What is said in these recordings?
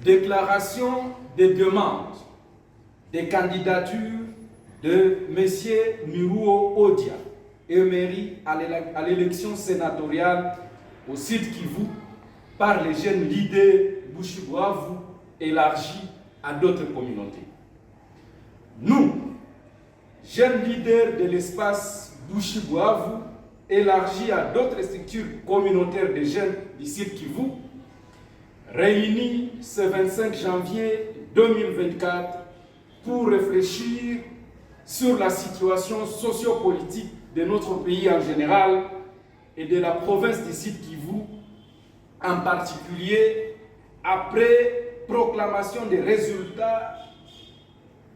Déclaration des demandes des candidatures de M. Miruo Odia, Emery à l'élection sénatoriale au Sud Kivu par les jeunes leaders Bushibuavu élargis à d'autres communautés. Nous, jeunes leaders de l'espace Bushibuavu élargis à d'autres structures communautaires de jeunes du Sud Kivu, réunis ce 25 janvier 2024 pour réfléchir sur la situation sociopolitique de notre pays en général et de la province du Sud Kivu en particulier après proclamation des résultats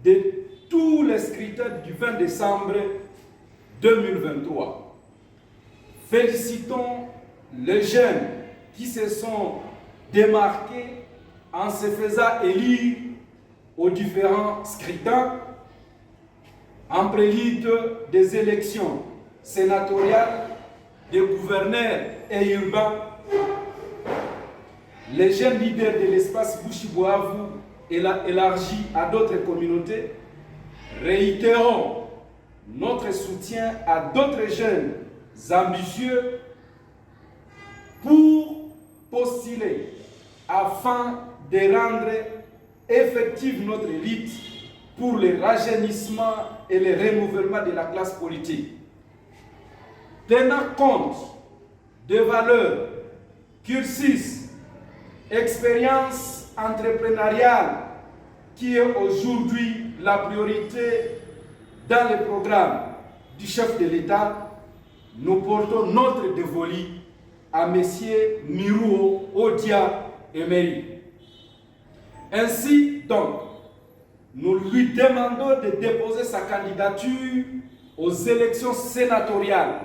de tous les scrutins du 20 décembre 2023. Félicitons les jeunes qui se sont démarqués en se faisant élire aux différents scrutins en prélude des élections sénatoriales, des gouverneurs et urbains. Les jeunes leaders de l'espace Bushibuavu élargi à d'autres communautés réitérons notre soutien à d'autres jeunes ambitieux pour postuler afin de rendre effective notre lutte pour le rajeunissement et le renouvellement de la classe politique. Tenant compte des valeurs, cursus, expérience entrepreneuriale qui est aujourd'hui la priorité dans le programme du chef de l'État, nous portons notre dévolu à M. Miruo Odia Emery. Ainsi donc, nous lui demandons de déposer sa candidature aux élections sénatoriales.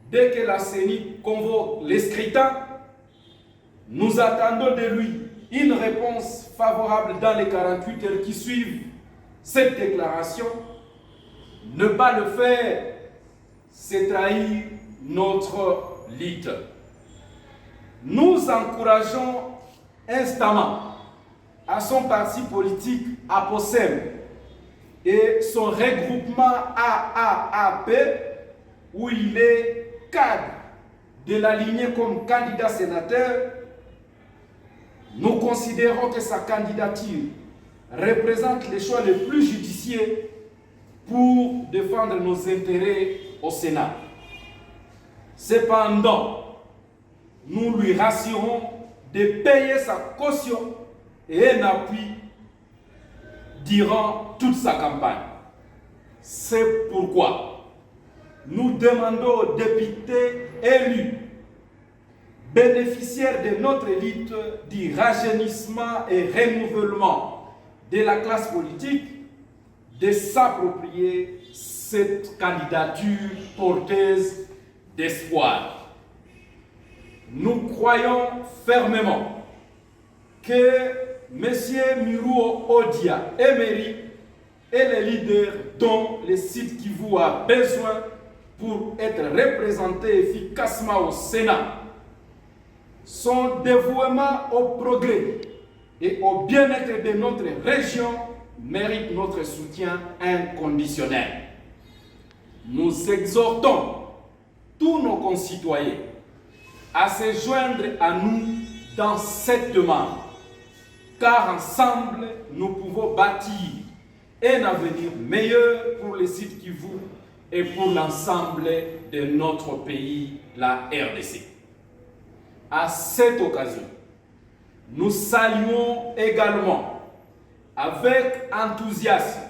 Dès que la CENI convoque les scrutins, nous attendons de lui une réponse favorable dans les 48 heures qui suivent cette déclaration. Ne pas le faire, c'est trahir notre lutte. Nous encourageons instamment à son parti politique APOSEM et son regroupement AAAP où il est cadre de l'aligner comme candidat sénateur. Nous considérons que sa candidature représente le choix le plus judicieux pour défendre nos intérêts au Sénat. Cependant, nous lui rassurons de payer sa caution et un appui durant toute sa campagne. C'est pourquoi nous demandons aux députés élus, bénéficiaires de notre lutte du rajeunissement et renouvellement de la classe politique, de s'approprier cette candidature porteuse d'espoir. Nous croyons fermement que M. Miruo Odia Emery est le leader dont le Sud Kivu a besoin pour être représenté efficacement au Sénat. Son dévouement au progrès et au bien-être de notre région mérite notre soutien inconditionnel. Nous exhortons tous nos concitoyens à se joindre à nous dans cette demande, car ensemble, nous pouvons bâtir un avenir meilleur pour les Sud Kivu et pour l'ensemble de notre pays, la RDC. À cette occasion, nous saluons également avec enthousiasme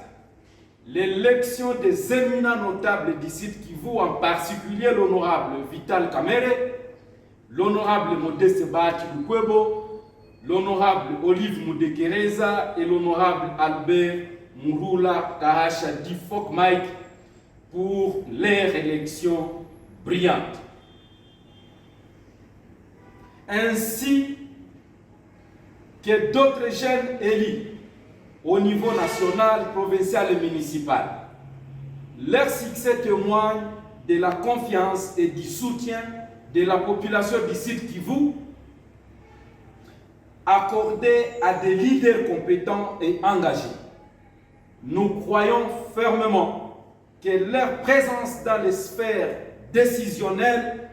l'élection des éminents notables du Sud Kivu, en particulier l'honorable Vital Kamerhe, l'honorable Modeste Bahati Lukwebo, l'honorable Olive Mudekereza et l'honorable Albert Murula Kahasha Difok Mike pour leur élection brillante. Ainsi que d'autres jeunes élus au niveau national, provincial et municipal. Leur succès témoigne de la confiance et du soutien de la population du Sud Kivu accordée à des leaders compétents et engagés. Nous croyons fermement que leur présence dans les sphères décisionnelles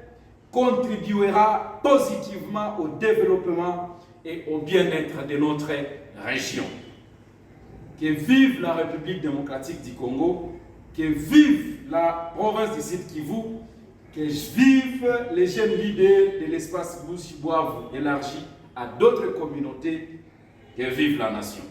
contribuera positivement au développement et au bien-être de notre région. Que vive la République démocratique du Congo, que vive la province du Sud Kivu, que vivent les jeunes leaders de l'espace Boussi-Boavu élargi à d'autres communautés, que vive la nation.